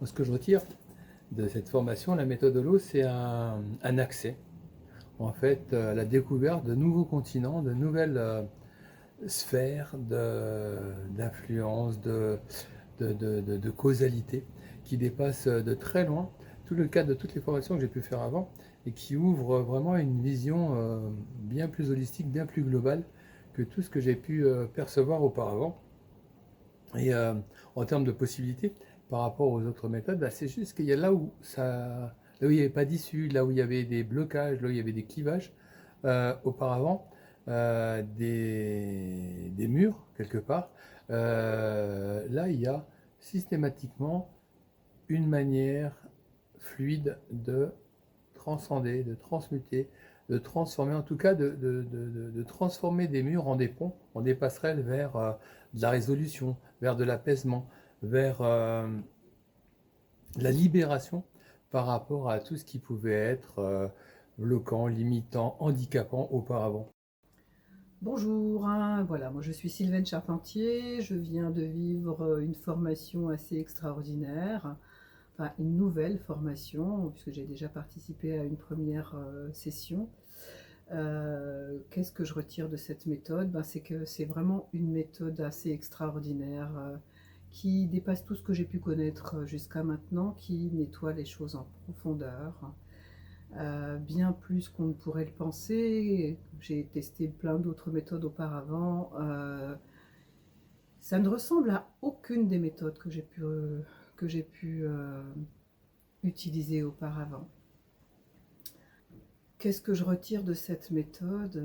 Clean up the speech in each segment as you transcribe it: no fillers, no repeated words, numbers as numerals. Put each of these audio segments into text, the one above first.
Moi, ce que je retire de cette formation, la méthode Holo, c'est un accès, en fait, à la découverte de nouveaux continents, de nouvelles sphères d'influence, de causalité, qui dépassent de très loin tout le cadre de toutes les formations que j'ai pu faire avant et qui ouvrent vraiment une vision bien plus holistique, bien plus globale que tout ce que j'ai pu percevoir auparavant. Et en termes de possibilités, par rapport aux autres méthodes, bah, c'est juste qu'il y a là où il n'y avait pas d'issue, là où il y avait des blocages, là où il y avait des clivages, auparavant, des murs, quelque part, là, il y a systématiquement une manière fluide de transcender, de transmuter, de transformer, en tout cas de transformer des murs en des ponts, en des passerelles vers de la résolution, vers de l'apaisement, vers la libération par rapport à tout ce qui pouvait être bloquant, limitant, handicapant auparavant. Bonjour, hein, voilà, moi je suis Sylvaine Charpentier, je viens de vivre une formation assez extraordinaire, enfin une nouvelle formation, puisque j'ai déjà participé à une première session. Qu'est-ce que je retire de cette méthode? Ben, c'est que c'est vraiment une méthode assez extraordinaire qui dépasse tout ce que j'ai pu connaître jusqu'à maintenant, qui nettoie les choses en profondeur, bien plus qu'on ne pourrait le penser. J'ai testé plein d'autres méthodes auparavant. Ça ne ressemble à aucune des méthodes que j'ai pu utiliser auparavant. Qu'est-ce que je retire de cette méthode?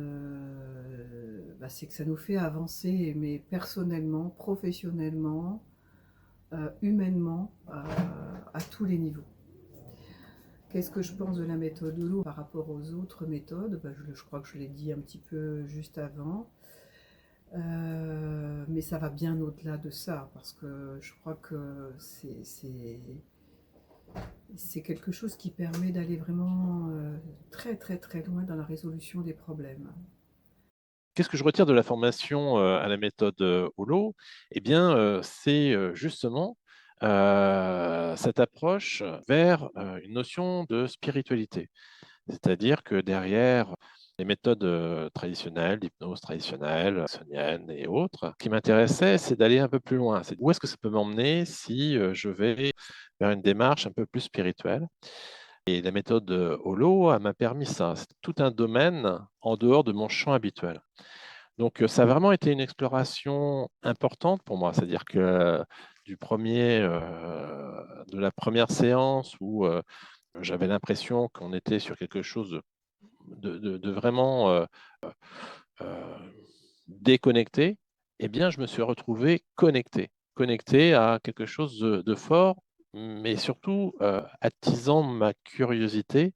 Bah, c'est que ça nous fait avancer, mais personnellement, professionnellement, humainement, à tous les niveaux. Qu'est-ce que je pense de la méthode Holo par rapport aux autres méthodes? Bah, je crois que je l'ai dit un petit peu juste avant. Mais ça va bien au-delà de ça, parce que je crois que c'est quelque chose qui permet d'aller vraiment très très très loin dans la résolution des problèmes. Qu'est-ce que je retire de la formation à la méthode Holo? Eh bien, c'est justement cette approche vers une notion de spiritualité. C'est-à-dire que derrière les méthodes traditionnelles, l'hypnose traditionnelle, sonienne et autres, ce qui m'intéressait, c'est d'aller un peu plus loin. C'est où est-ce que ça peut m'emmener si je vais vers une démarche un peu plus spirituelle? Et la méthode Holo, elle m'a permis ça. C'est tout un domaine en dehors de mon champ habituel. Donc, ça a vraiment été une exploration importante pour moi. C'est-à-dire que de la première séance où j'avais l'impression qu'on était sur quelque chose de vraiment euh, déconnecté, eh bien, je me suis retrouvé connecté, connecté à quelque chose de fort, mais surtout attisant ma curiosité.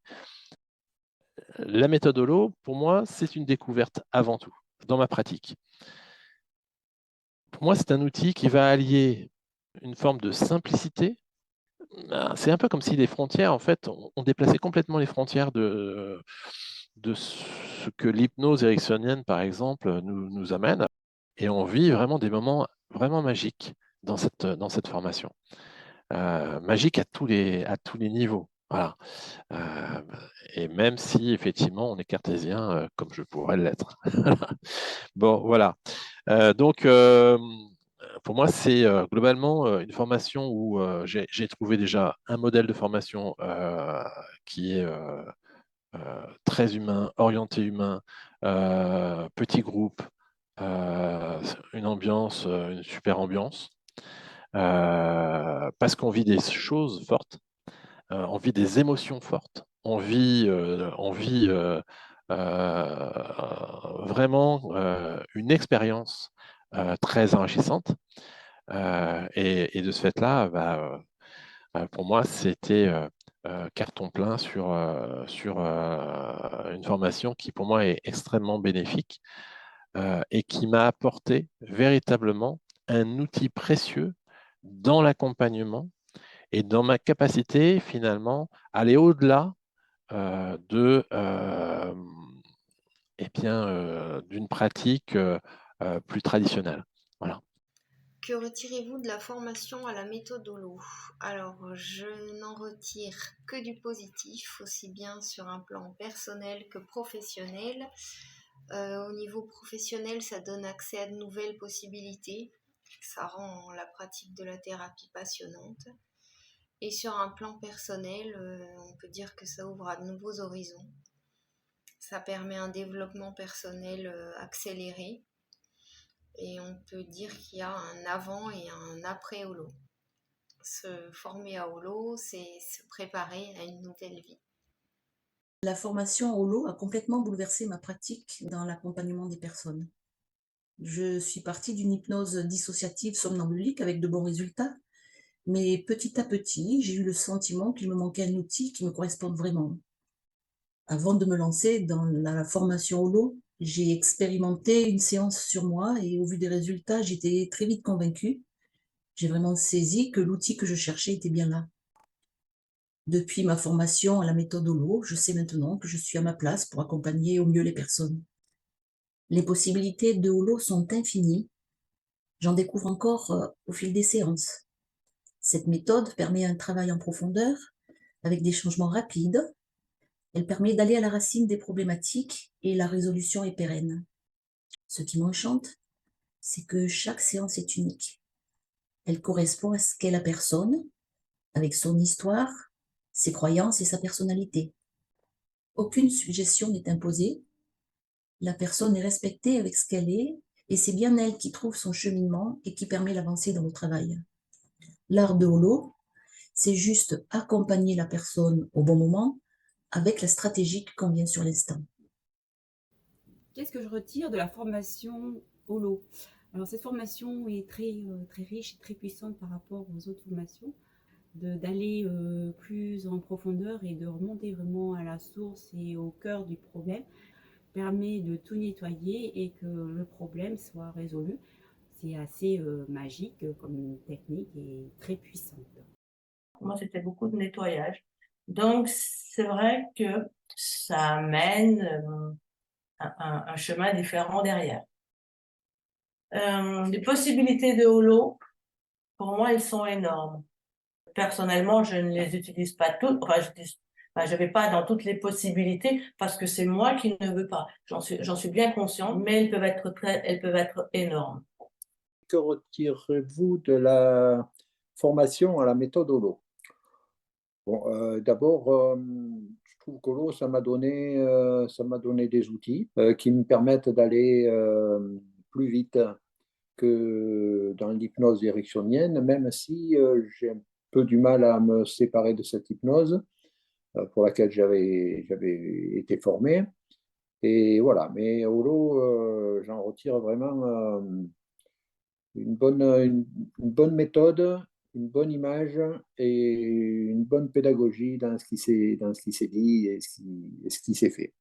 La méthode Holo, pour moi, c'est une découverte avant tout, dans ma pratique. Pour moi, c'est un outil qui va allier une forme de simplicité. C'est un peu comme si les frontières, en fait, on déplaçait complètement les frontières de ce que l'hypnose ericksonienne, par exemple, nous amène. Et on vit vraiment des moments vraiment magiques dans cette formation. Magique à tous les niveaux. Voilà. Euh, et même si, effectivement, on est cartésien, comme je pourrais l'être. Bon, voilà. Donc, pour moi, c'est globalement une formation où j'ai trouvé déjà un modèle de formation qui est très humain, orienté humain, petit groupe, une super ambiance, parce qu'on vit des choses fortes, on vit des émotions fortes, on vit vraiment une expérience très enrichissante. Et de ce fait-là, pour moi, c'était carton plein sur une formation qui, pour moi, est extrêmement bénéfique et qui m'a apporté véritablement un outil précieux dans l'accompagnement et dans ma capacité, finalement, à aller au-delà d'une pratique plus traditionnelle. Voilà. Que retirez-vous de la formation à la méthode Holo? Alors, je n'en retire que du positif, aussi bien sur un plan personnel que professionnel. Au niveau professionnel, ça donne accès à de nouvelles possibilités. Ça rend la pratique de la thérapie passionnante. Et sur un plan personnel, on peut dire que ça ouvre à de nouveaux horizons. Ça permet un développement personnel accéléré. Et on peut dire qu'il y a un avant et un après Holo. Se former à Holo, c'est se préparer à une nouvelle vie. La formation Holo a complètement bouleversé ma pratique dans l'accompagnement des personnes. Je suis partie d'une hypnose dissociative somnambulique avec de bons résultats, mais petit à petit, j'ai eu le sentiment qu'il me manquait un outil qui me corresponde vraiment. Avant de me lancer dans la formation Holo, j'ai expérimenté une séance sur moi et au vu des résultats, j'étais très vite convaincue. J'ai vraiment saisi que l'outil que je cherchais était bien là. Depuis ma formation à la méthode Holo, je sais maintenant que je suis à ma place pour accompagner au mieux les personnes. Les possibilités de Holo sont infinies. J'en découvre encore au fil des séances. Cette méthode permet un travail en profondeur avec des changements rapides. Elle permet d'aller à la racine des problématiques et la résolution est pérenne. Ce qui m'enchante, c'est que chaque séance est unique. Elle correspond à ce qu'est la personne, avec son histoire, ses croyances et sa personnalité. Aucune suggestion n'est imposée. La personne est respectée avec ce qu'elle est et c'est bien elle qui trouve son cheminement et qui permet l'avancée dans le travail. L'art de Holo, c'est juste accompagner la personne au bon moment avec la stratégie qui convient sur l'instant. Qu'est-ce que je retire de la formation Holo? Alors cette formation est très riche et très puissante par rapport aux autres formations, d'aller plus en profondeur et de remonter vraiment à la source et au cœur du problème, permet de tout nettoyer et que le problème soit résolu. C'est assez magique comme technique et très puissante. Moi, c'était beaucoup de nettoyage. Donc, c'est vrai que ça amène un chemin différent derrière. Les possibilités de Holo, pour moi, elles sont énormes. Personnellement, je ne les utilise pas toutes. Je vais pas dans toutes les possibilités parce que c'est moi qui ne veux pas. J'en suis bien consciente, mais elles peuvent être énormes. Que retirez-vous de la formation à la méthode Holo? Bon, d'abord, je trouve qu'Holo, ça m'a donné des outils qui me permettent d'aller plus vite que dans l'hypnose ericksonienne, même si j'ai un peu du mal à me séparer de cette hypnose pour laquelle j'avais été formé. Et voilà, mais Holo, j'en retire vraiment une bonne méthode, une bonne image et une bonne pédagogie dans ce qui s'est dit et ce qui s'est fait.